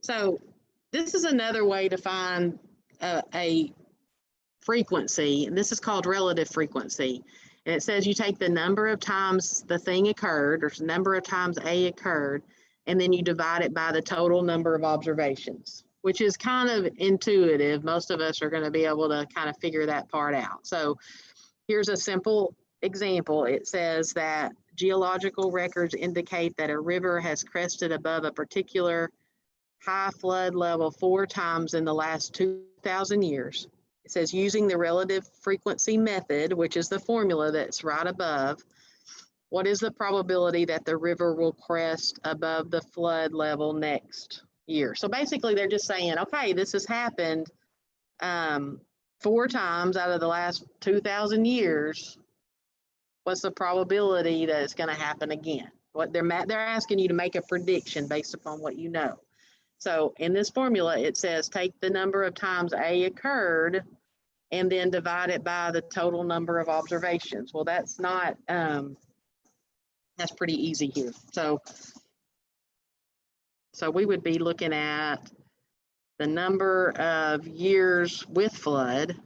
So this is another way to find a frequency, and this is called relative frequency. And it says you take the number of times the thing occurred, or the number of times A occurred, and then you divide it by the total number of observations, which is kind of intuitive. Most of us are going to be able to kind of figure that part out. So here's a simple example. It says that geological records indicate that a river has crested above a particular high flood level 4 times in the last 2,000 years. It says using the relative frequency method, which is the formula that's right above, what is the probability that the river will crest above the flood level next year? So basically they're just saying, okay, this has happened 4 times out of the last 2,000 years. What's the probability that it's going to happen again? What they're asking you to make a prediction based upon what you know. So in this formula, it says take the number of times A occurred and then divide it by the total number of observations. Well, that's not, that's pretty easy here. So we would be looking at the number of years with flood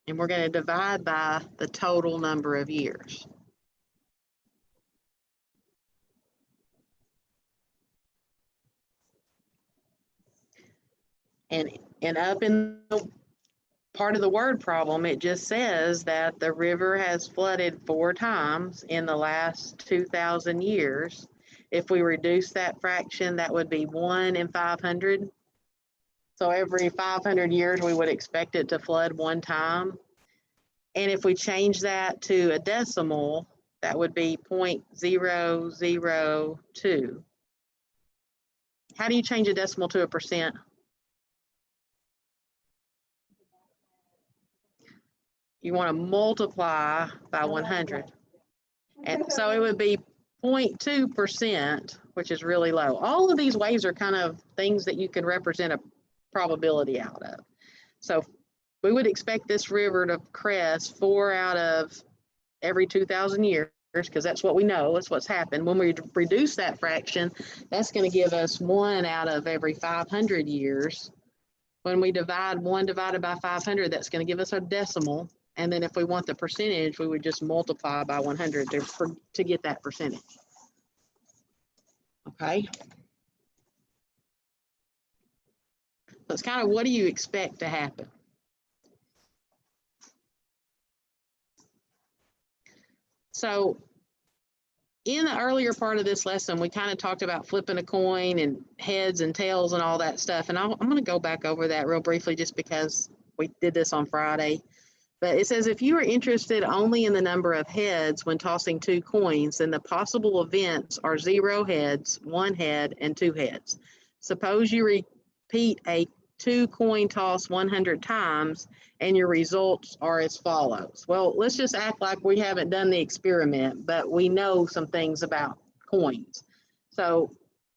and we're going to divide by the total number of years. And up in the part of the word problem, it just says that the river has flooded 4 times in the last 2,000 years. If we reduce that fraction, that would be 1 in 500. So every 500 years, we would expect it to flood 1 time. And if we change that to a decimal, that would be 0.002. How do you change a decimal to a percent? You want to multiply by 100. And so it would be 0.2%, which is really low. All of these ways are kind of things that you can represent a probability out of. So we would expect this river to crest 4 out of every 2,000 years, because that's what we know, that's what's happened. When we reduce that fraction, that's going to give us 1 out of every 500 years. When we divide 1 divided by 500, that's going to give us a decimal. And then if we want the percentage, we would just multiply by 100 to get that percentage. Okay. So it's kind of, what do you expect to happen? So in the earlier part of this lesson, we kind of talked about flipping a coin and heads and tails and all that stuff. And I'm going to go back over that real briefly just because we did this on Friday. But it says if you are interested only in the number of heads when tossing 2 coins, then the possible events are 0 heads, 1 head, and 2 heads. Suppose you repeat a 2 coin toss 100 times and your results are as follows. Well, let's just act like we haven't done the experiment, but we know some things about coins. So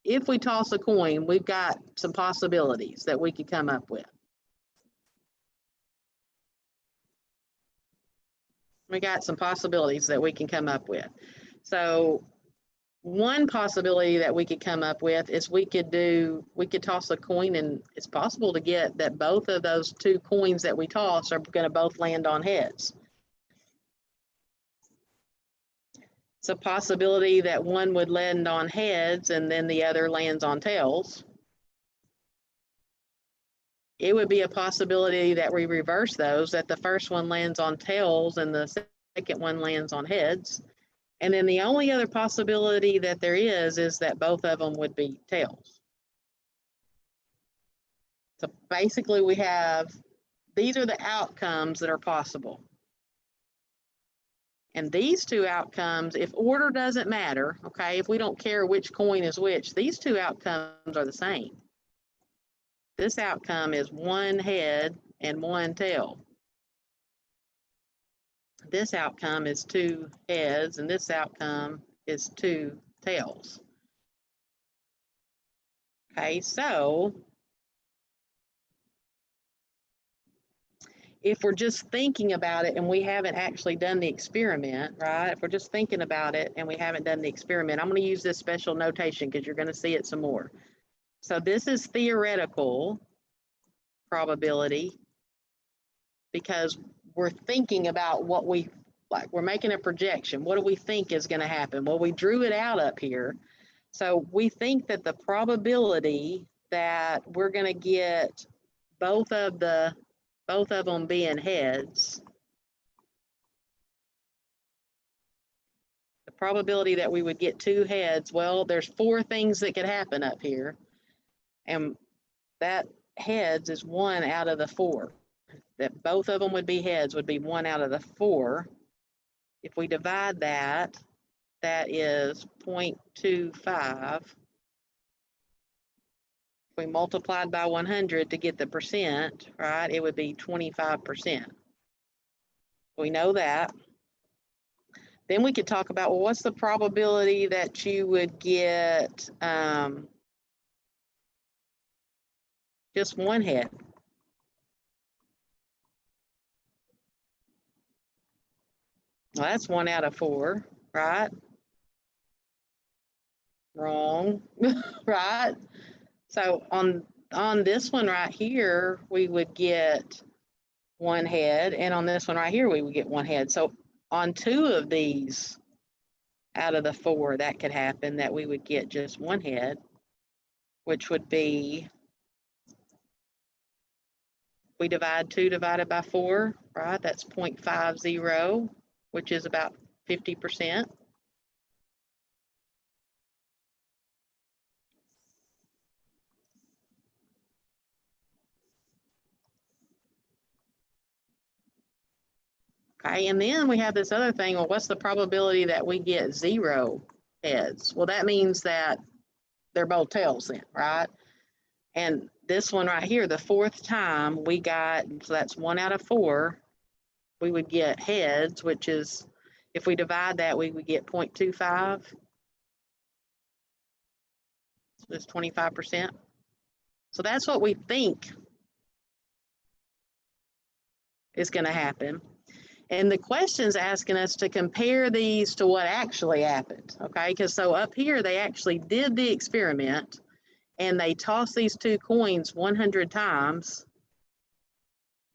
if we toss a coin, we've got some possibilities that we could come up with. We got some possibilities that we can come up with. So one possibility that we could come up with is we could toss a coin, and it's possible to get that both of those 2 coins that we toss are going to both land on heads. It's a possibility that one would land on heads and then the other lands on tails. It would be a possibility that we reverse those, that the first one lands on tails and the second one lands on heads. And then the only other possibility that there is that both of them would be tails. So basically we have, these are the outcomes that are possible. And these 2 outcomes, if order doesn't matter, okay, if we don't care which coin is which, these 2 outcomes are the same. This outcome is 1 head and 1 tail. This outcome is 2 heads, and this outcome is 2 tails. Okay, so if we're just thinking about it and we haven't actually done the experiment, right? If we're just thinking about it and we haven't done the experiment, I'm going to use this special notation because you're going to see it some more. So this is theoretical probability because we're thinking about what we like. We're making a projection. What do we think is going to happen? Well, we drew it out up here. So we think that the probability that we're going to get both of them being heads, the probability that we would get two heads, well, there's four things that could happen up here. And that heads is one out of the four. That both of them would be heads would be one out of the four. If we divide that, that is 0.25. If we multiplied by 100 to get the percent, right, it would be 25%. We know that. Then we could talk about, well, what's the probability that you would get just one head? Well, that's one out of four, right? Wrong, right? So on this one right here, we would get one head, and on this one right here, we would get one head. So on two of these out of the four, that could happen, that we would get just one head, which would be, we divide 2 divided by 4, right? That's 0.50, which is about 50%. Okay, and then we have this other thing, well, what's the probability that we get 0 heads? Well, that means that they're both tails then, right? And this one right here, the fourth time we got, so that's 1 out of 4, we would get heads, which is, if we divide that, we would get 0.25. So it's 25%. So that's what we think is going to happen. And the question's asking us to compare these to what actually happened, okay? Because so up here, they actually did the experiment and they tossed these two coins 100 times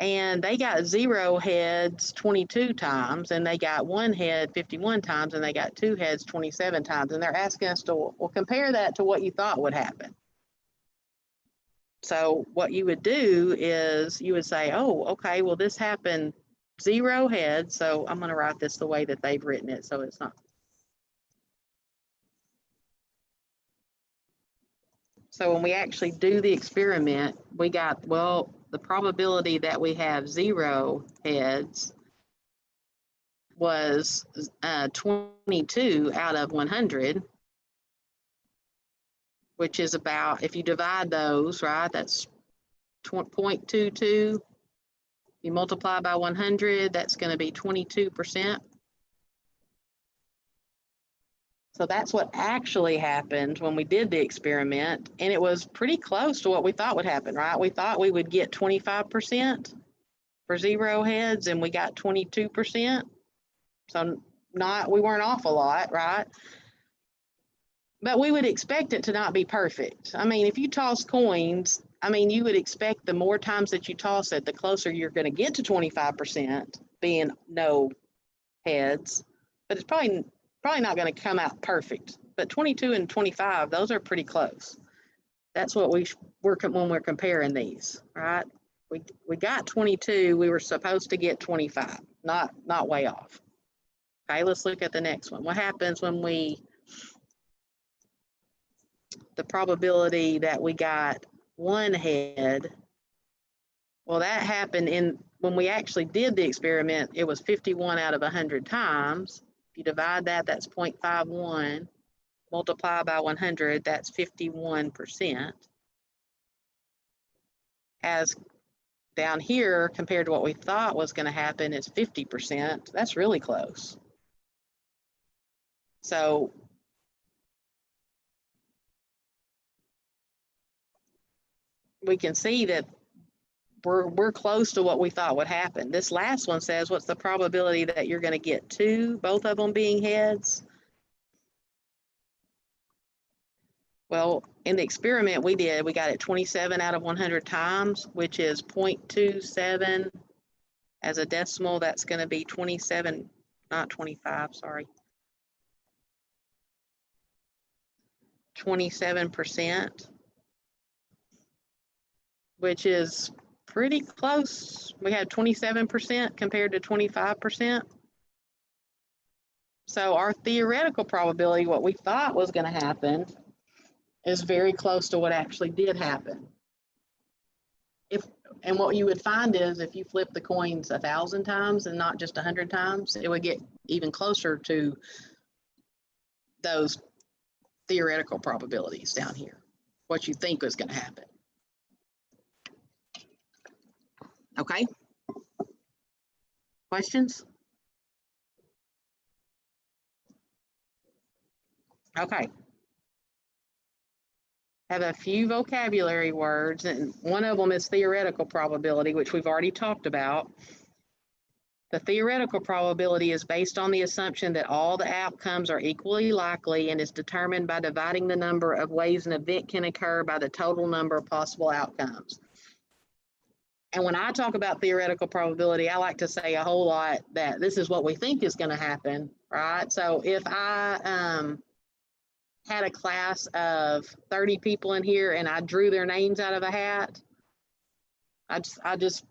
and they got 0 heads 22 times and they got 1 head 51 times and they got 2 heads 27 times. And they're asking us to, well, compare that to what you thought would happen. So what you would do is you would say, oh, okay, well, this happened 0 heads. So I'm going to write this the way that they've written it. So it's not. So when we actually do the experiment, we got, well, the probability that we have 0 heads was 22 out of 100, which is about, if you divide those, right, that's 0.22. You multiply by 100, that's going to be 22%. So that's what actually happened when we did the experiment. And it was pretty close to what we thought would happen, right? We thought we would get 25% for 0 heads and we got 22%. So we weren't off a lot, right? But we would expect it to not be perfect. I mean, if you toss coins, I mean, you would expect the more times that you toss it, the closer you're going to get to 25% being no heads. But it's probably not going to come out perfect. But 22 and 25, those are pretty close. That's what we're when we're comparing these, right? We got 22. We were supposed to get 25. Not way off. Okay, let's look at the next one. What happens when the probability that we got 1 head? Well, that happened when we actually did the experiment, it was 51 out of 100 times. If you divide that, that's 0.51. Multiply by 100, that's 51%. As down here, compared to what we thought was going to happen, is 50%. That's really close. So we can see that we're close to what we thought would happen. This last one says, what's the probability that you're going to get two, both of them being heads? Well, in the experiment we did, we got it 27 out of 100 times, which is 0.27 as a decimal. That's going to be 27, not 25, sorry. 27%, which is pretty close. We had 27% compared to 25%. So our theoretical probability, what we thought was going to happen, is very close to what actually did happen. And what you would find is if you flip the coins 1,000 times and not just 100 times, it would get even closer to those theoretical probabilities down here, what you think was going to happen. Okay. Questions? Okay. Have a few vocabulary words, and one of them is theoretical probability, which we've already talked about. The theoretical probability is based on the assumption that all the outcomes are equally likely and is determined by dividing the number of ways an event can occur by the total number of possible outcomes. And when I talk about theoretical probability, I like to say a whole lot that this is what we think is going to happen, right? So if I had a class of 30 people in here and I drew their names out of a hat, I just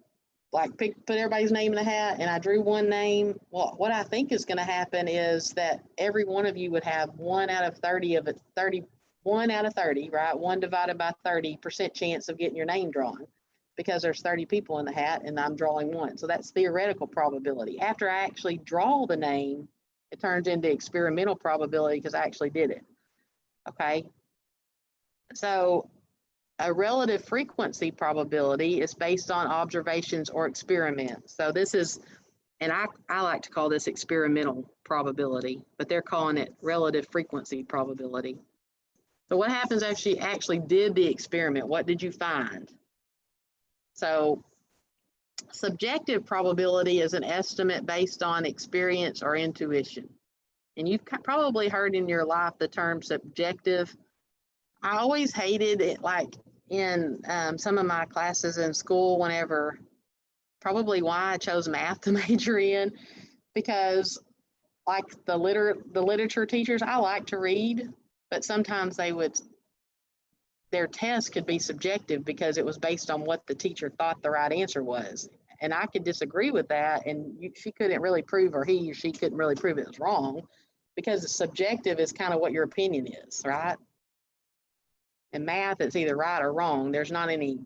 like put everybody's name in a hat and I drew one name. Well, what I think is going to happen is that every one of you would have 1 out of 30 of it, 1 out of 30, right? 1 divided by 30% chance of getting your name drawn, because there's 30 people in the hat and I'm drawing 1. So that's theoretical probability. After I actually draw the name, it turns into experimental probability because I actually did it. Okay. So a relative frequency probability is based on observations or experiments. So this is, and I like to call this experimental probability, but they're calling it relative frequency probability. So what happens if you actually did the experiment? What did you find? So subjective probability is an estimate based on experience or intuition. And you've probably heard in your life the term subjective. I always hated it, like in some of my classes in school, whenever, probably why I chose math to major in, because like the literature teachers, I like to read, but sometimes their test could be subjective because it was based on what the teacher thought the right answer was. And I could disagree with that, and she couldn't really prove, or he or she couldn't really prove it was wrong, because subjective is kind of what your opinion is, right? In math, it's either right or wrong. There's not any,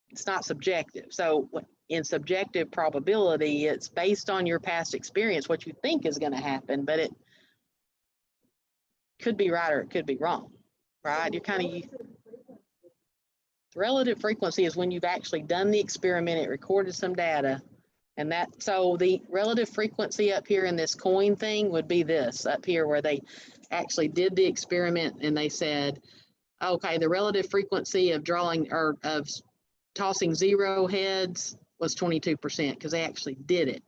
it's not subjective. So in subjective probability, it's based on your past experience, what you think is going to happen, but it could be right or it could be wrong, right? You're kind of, relative frequency is when you've actually done the experiment, it recorded some data, and that, so the relative frequency up here in this coin thing would be this up here, where they actually did the experiment and they said, okay, the relative frequency of drawing or of tossing 0 heads was 22% because they actually did it.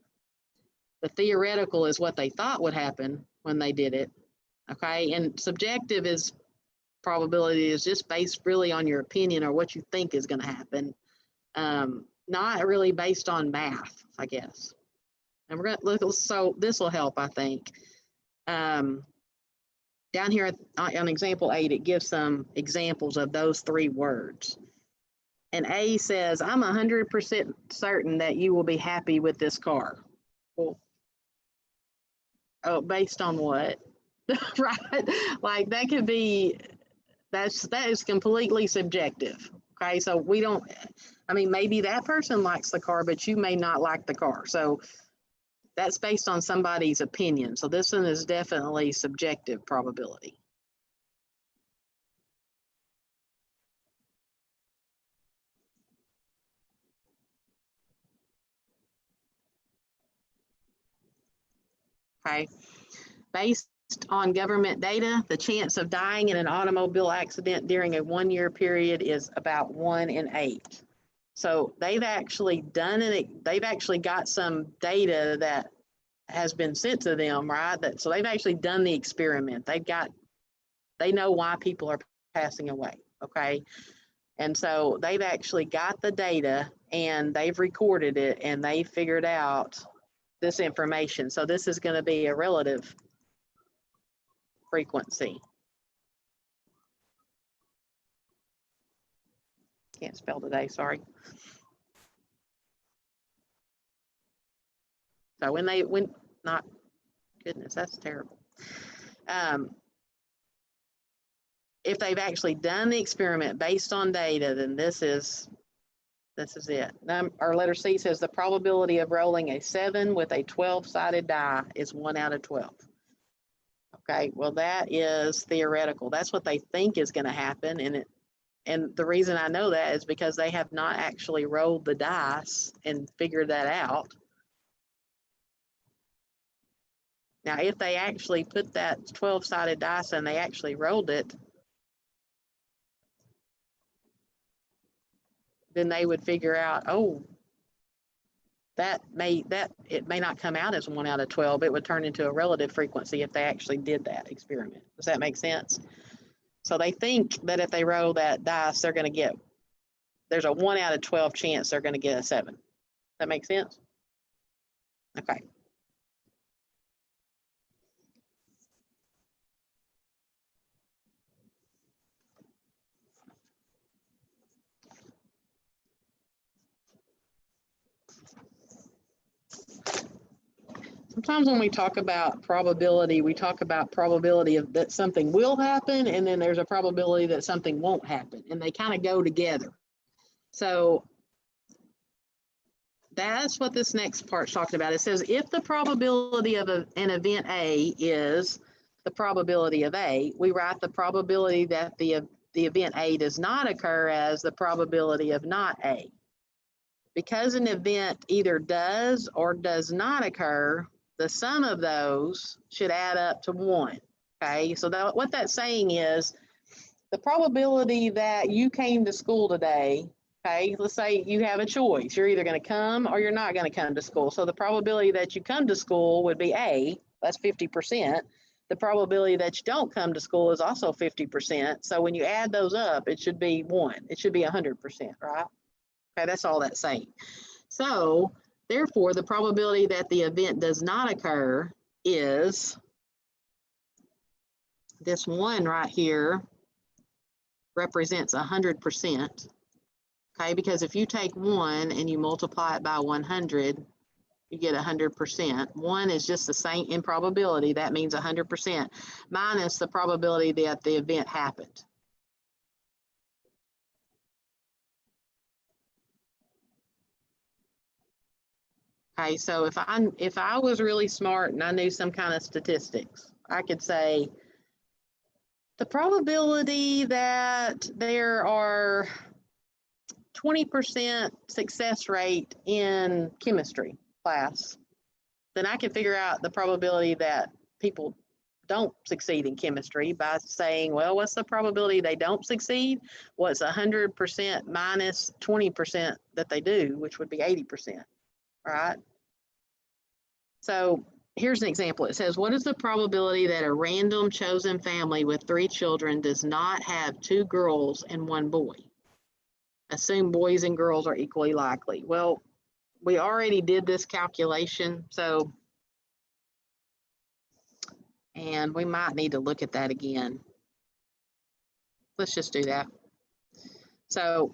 The theoretical is what they thought would happen when they did it. Okay, and subjective is probability is just based really on your opinion or what you think is going to happen, not really based on math, I guess. And we're going to look, so this will help, I think. Down here on example 8, it gives some examples of those 3 words. And A says, I'm 100% certain that you will be happy with this car. Well, oh, based on what? Right? Like that could be, that is completely subjective. Okay, so we don't, I mean, maybe that person likes the car, but you may not like the car. So that's based on somebody's opinion. So this one is definitely subjective probability. Okay, based on government data, the chance of dying in an automobile accident during a 1-year period is about 1 in 8. So they've actually done it. They've actually got some data that has been sent to them, right? So they've actually done the experiment. They know why people are passing away. Okay. And so they've actually got the data and they've recorded it and they figured out this information. So this is going to be a relative frequency. Can't spell today, sorry. So goodness, that's terrible. If they've actually done the experiment based on data, then this is it. Our letter C says the probability of rolling a 7 with a 12-sided die is 1 out of 12. Okay, well, that is theoretical. That's what they think is going to happen. And the reason I know that is because they have not actually rolled the dice and figured that out. Now, if they actually put that 12-sided dice and they actually rolled it, then they would figure out, oh, it may not come out as 1 out of 12. It would turn into a relative frequency if they actually did that experiment. Does that make sense? So they think that if they roll that dice, there's a 1 out of 12 chance they're going to get a 7. That make sense? Okay. Sometimes when we talk about probability, we talk about probability of that something will happen, and then there's a probability that something won't happen, and they kind of go together. So that's what this next part's talking about. It says if the probability of an event A is the probability of A, we write the probability that the event A does not occur as the probability of not A. Because an event either does or does not occur, the sum of those should add up to 1. Okay, so what that's saying is the probability that you came to school today, okay, let's say you have a choice. You're either going to come or you're not going to come to school. So the probability that you come to school would be A, that's 50%. The probability that you don't come to school is also 50%. So when you add those up, it should be 1. It should be 100%, right? Okay, that's all that's saying. So therefore, the probability that the event does not occur is this 1 right here represents 100%. Okay, because if you take 1 and you multiply it by 100, you get 100%. 1 is just the same in probability. That means 100% minus the probability that the event happened. Okay, so if I was really smart and I knew some kind of statistics, I could say the probability that there are 20% success rate in chemistry class, then I can figure out the probability that people don't succeed in chemistry by saying, well, what's the probability they don't succeed? Well, it's 100% minus 20% that they do, which would be 80%, right? So here's an example. It says, what is the probability that a random chosen family with 3 children does not have 2 girls and 1 boy? Assume boys and girls are equally likely. Well, we already did this calculation, and we might need to look at that again. Let's just do that. So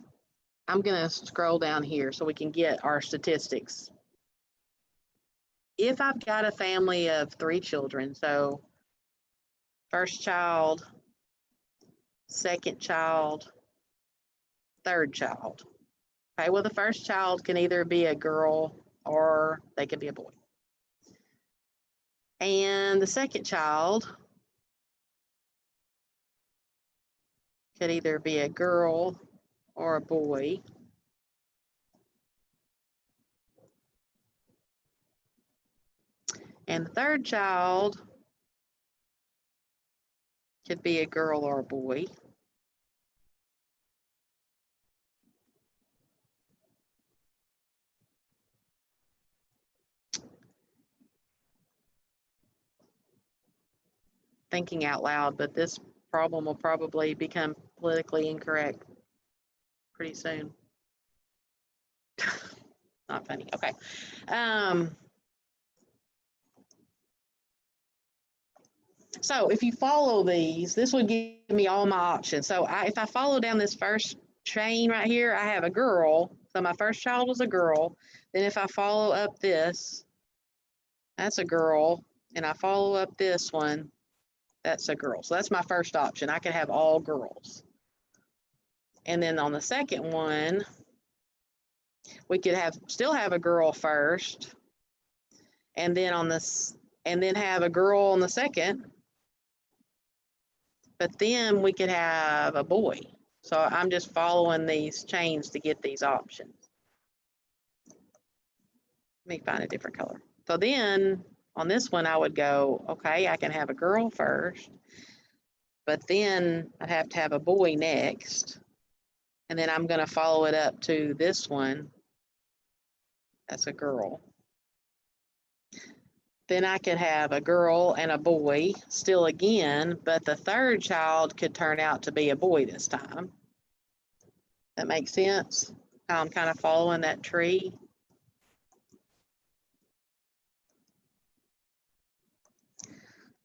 I'm going to scroll down here so we can get our statistics. If I've got a family of 3 children, so first child, second child, third child. Okay, well, the first child can either be a girl or they could be a boy. And the second child could either be a girl or a boy. And the third child could be a girl or a boy. thinking out loud, but this problem will probably become politically incorrect pretty soon. Not funny. Okay. So if you follow these, this would give me all my options. So if I follow down this first chain right here, I have a girl. So my first child was a girl. Then if I follow up this, that's a girl. And I follow up this one, that's a girl. So that's my first option. I could have all girls. And then on the second one, we could still have a girl first. And then on this, and then have a girl on the second. But then we could have a boy. So I'm just following these chains to get these options. Let me find a different color. So then on this one, I would go, okay, I can have a girl first, but then I'd have to have a boy next. And then I'm going to follow it up to this one. That's a girl. Then I could have a girl and a boy still again, but the third child could turn out to be a boy this time. That makes sense? How I'm kind of following that tree.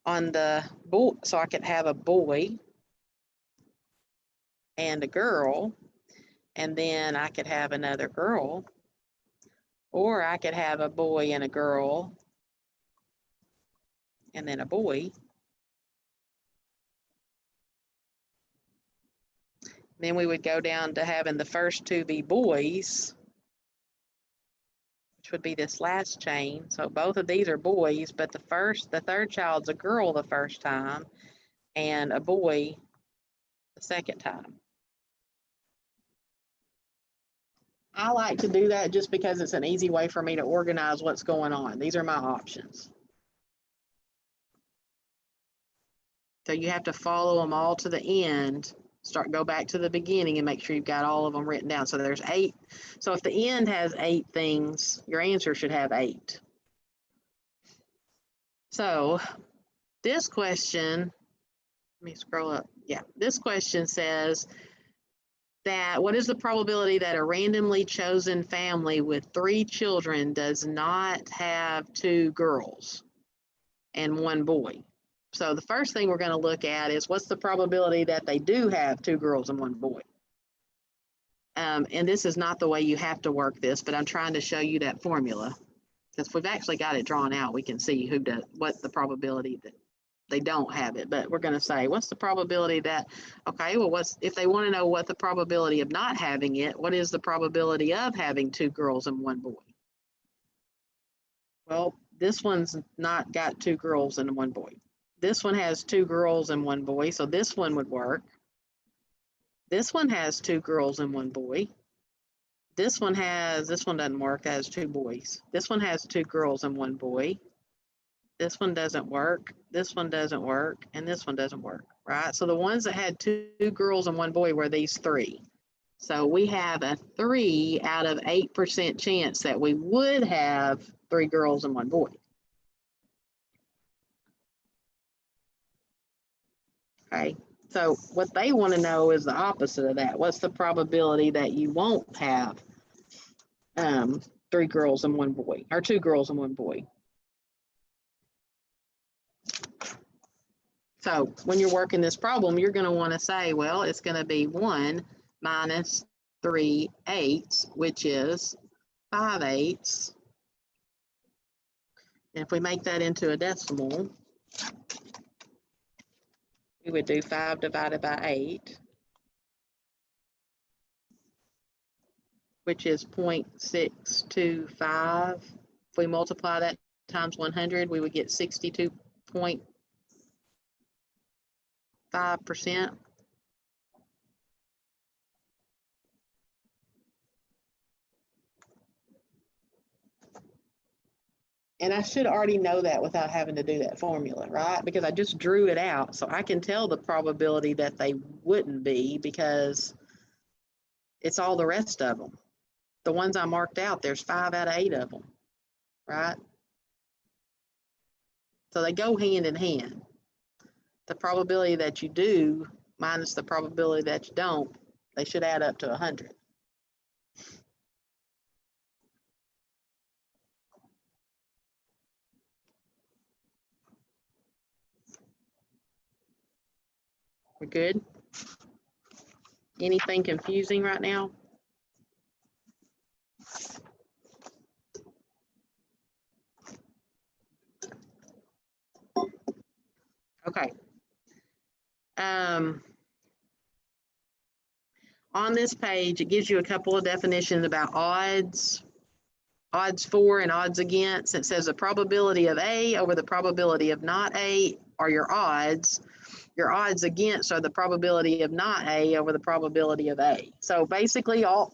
On the boy, so I could have a boy and a girl, and then I could have another girl, or I could have a boy and a girl, and then a boy. Then we would go down to having the first two be boys, which would be this last chain. So both of these are boys, but the third child's a girl the first time, and a boy the second time. I like to do that just because it's an easy way for me to organize what's going on. These are my options. So you have to follow them all to the end. Go back to the beginning and make sure you've got all of them written down. So there's 8. So if the end has 8 things, your answer should have 8. So this question, let me scroll up. Yeah, this question says that what is the probability that a randomly chosen family with 3 children does not have 2 girls and 1 boy? So the first thing we're going to look at is what's the probability that they do have 2 girls and 1 boy? And this is not the way you have to work this, but I'm trying to show you that formula. Because we've actually got it drawn out, we can see what the probability that they don't have it. But we're going to say, what's the probability that, okay, well, if they want to know what the probability of not having it, what is the probability of having 2 girls and 1 boy? Well, this one's not got 2 girls and 1 boy. This one has 2 girls and 1 boy, so this one would work. This one has 2 girls and 1 boy. This one doesn't work, that has 2 boys. This one has 2 girls and 1 boy. This one doesn't work, this one doesn't work, and this one doesn't work, right? So the ones that had 2 girls and 1 boy were these 3. So we have a 3 out of 8% chance that we would have 3 girls and 1 boy. Okay, so what they want to know is the opposite of that. What's the probability that you won't have 3 girls and 1 boy, or 2 girls and 1 boy? So when you're working this problem, you're going to want to say, well, it's going to be 1 minus 3/8, which is 5/8. And if we make that into a decimal, we would do 5 divided by 8, which is 0.625. If we multiply that times 100, we would get 62.5%. And I should already know that without having to do that formula, right? Because I just drew it out. So I can tell the probability that they wouldn't be because it's all the rest of them. The ones I marked out, there's 5 out of 8 of them, right? So they go hand in hand. the probability that you do minus the probability that you don't, they should add up to 100. We're good? Anything confusing right now? Okay. On this page, it gives you a couple of definitions about odds for and odds against. It says the probability of A over the probability of not A are your odds. Your odds against are the probability of not A over the probability of A. So basically all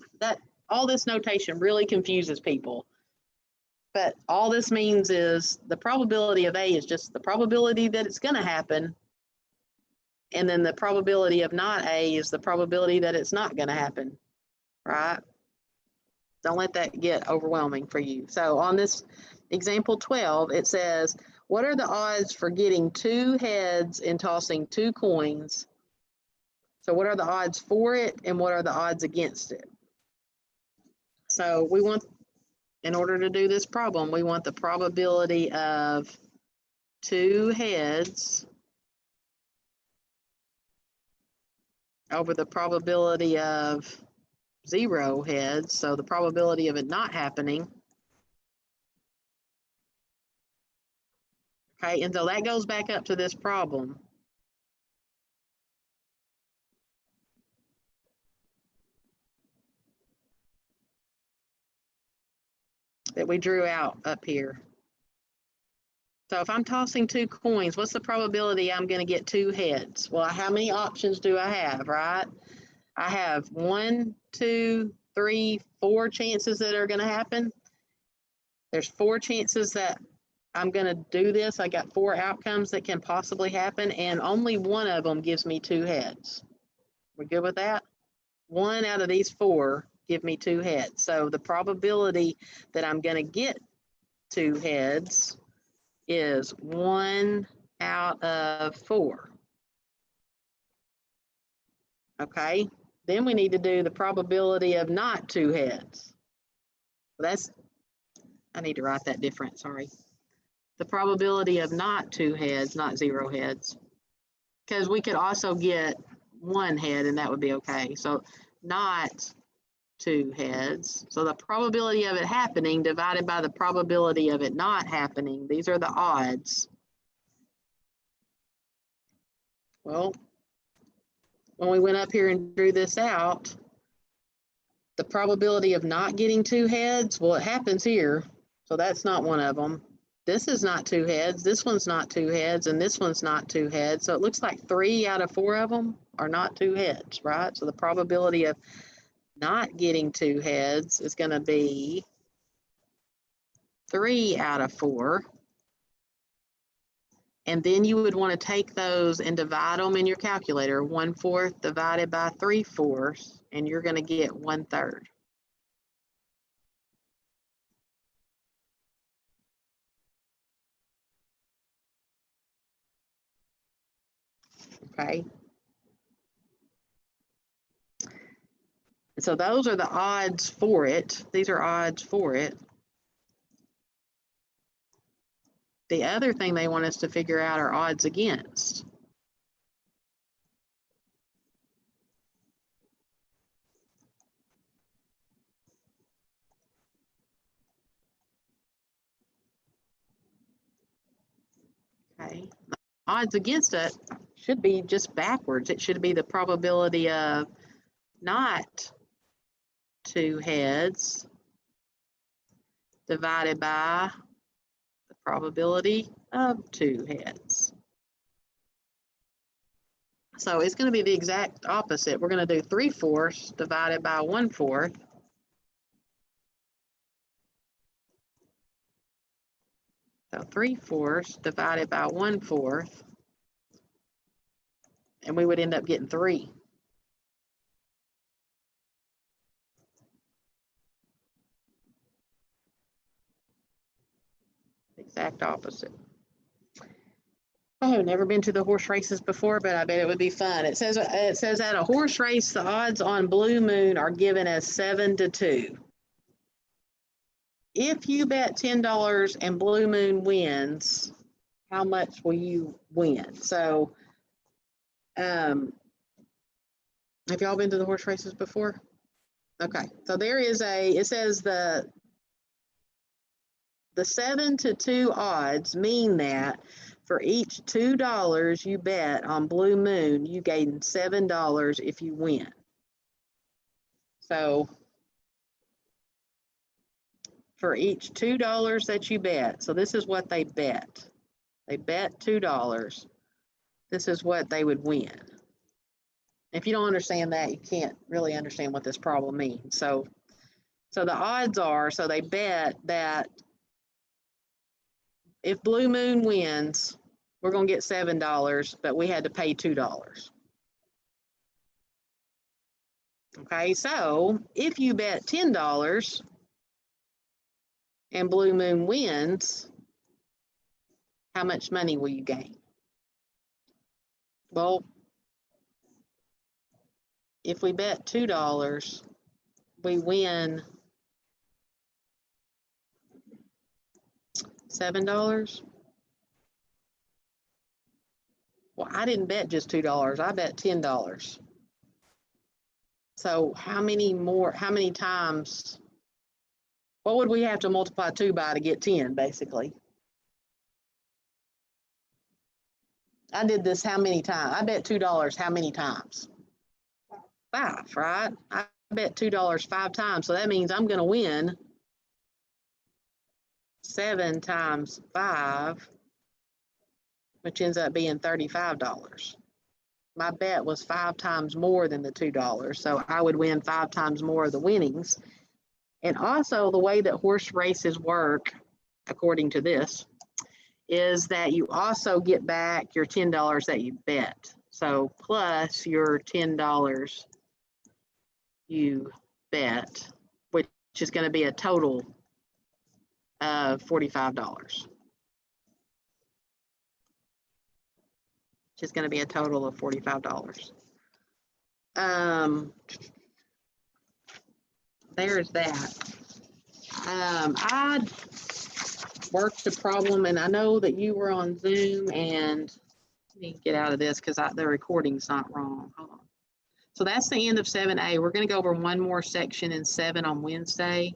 this notation really confuses people. But all this means is the probability of A is just the probability that it's going to happen. And then the probability of not A is the probability that it's not going to happen, right? Don't let that get overwhelming for you. So on this example 12, it says, what are the odds for getting 2 heads and tossing 2 coins? So what are the odds for it and what are the odds against it? So we want, in order to do this problem, we want the probability of 2 heads over the probability of 0 heads, so the probability of it not happening. Okay, and so that goes back up to this problem. That we drew out up here. So if I'm tossing 2 coins, what's the probability I'm going to get 2 heads? Well, how many options do I have, right? I have 1, 2, 3, 4 chances that are going to happen. There's 4 chances that I'm going to do this. I got 4 outcomes that can possibly happen, and only one of them gives me 2 heads. We good with that? 1 out of these 4 give me 2 heads. So the probability that I'm going to get 2 heads is 1 out of 4. Okay, then we need to do the probability of not 2 heads. That's, I need to write that different, sorry. The probability of not 2 heads, not 0 heads. Because we could also get 1 head and that would be okay. So not 2 heads. So the probability of it happening divided by the probability of it not happening. These are the odds. Well, when we went up here and drew this out, the probability of not getting 2 heads, well, it happens here. So that's not one of them. This is not 2 heads. This one's not 2 heads, and this one's not 2 heads. So it looks like 3 out of 4 of them are not 2 heads, right? So the probability of not getting 2 heads is going to be 3 out of 4. And then you would want to take those and divide them in your calculator. 1/4 divided by 3/4, and you're going to get 1/3. Okay. And so those are the odds for it. These are odds for it. The other thing they want us to figure out are odds against. Okay. Odds against it should be just backwards. It should be the probability of not 2 heads divided by the probability of 2 heads. So it's going to be the exact opposite. We're going to do 3/4 divided by 1/4. So 3/4 divided by 1/4. And we would end up getting 3. Exact opposite. I've never been to the horse races before, but I bet it would be fun. It says at a horse race, the odds on Blue Moon are given as 7-2. If you bet $10 and Blue Moon wins, how much will you win? So, have y'all been to the horse races before? Okay, so there is it says the 7-2 odds mean that for each $2 you bet on Blue Moon, you gain $7 if you win. So for each $2 that you bet, so this is what they bet. They bet $2. This is what they would win. If you don't understand that, you can't really understand what this problem means. So the odds are, so they bet that if Blue Moon wins, we're going to get $7, but we had to pay $2. Okay, so if you bet $10 and Blue Moon wins, how much money will you gain? Well, if we bet $2, we win $7. Well, I didn't bet just $2. I bet $10. So how many times, what would we have to multiply 2 by to get 10, basically? I did this how many times? I bet $2 how many times? 5, right? I bet $2 5 times. So that means I'm going to win 7 times 5, which ends up being $35. My bet was 5 times more than the $2, so I would win 5 times more of the winnings. And also the way that horse races work, according to this, is that you also get back your $10 that you bet. So plus your $10 you bet, which is going to be a total of $45. Which is going to be a total of $45. There's that. I worked the problem, and I know that you were on Zoom, and let me get out of this because the recording's not wrong. Hold on. So that's the end of 7A. We're going to go over one more section in 7 on Wednesday.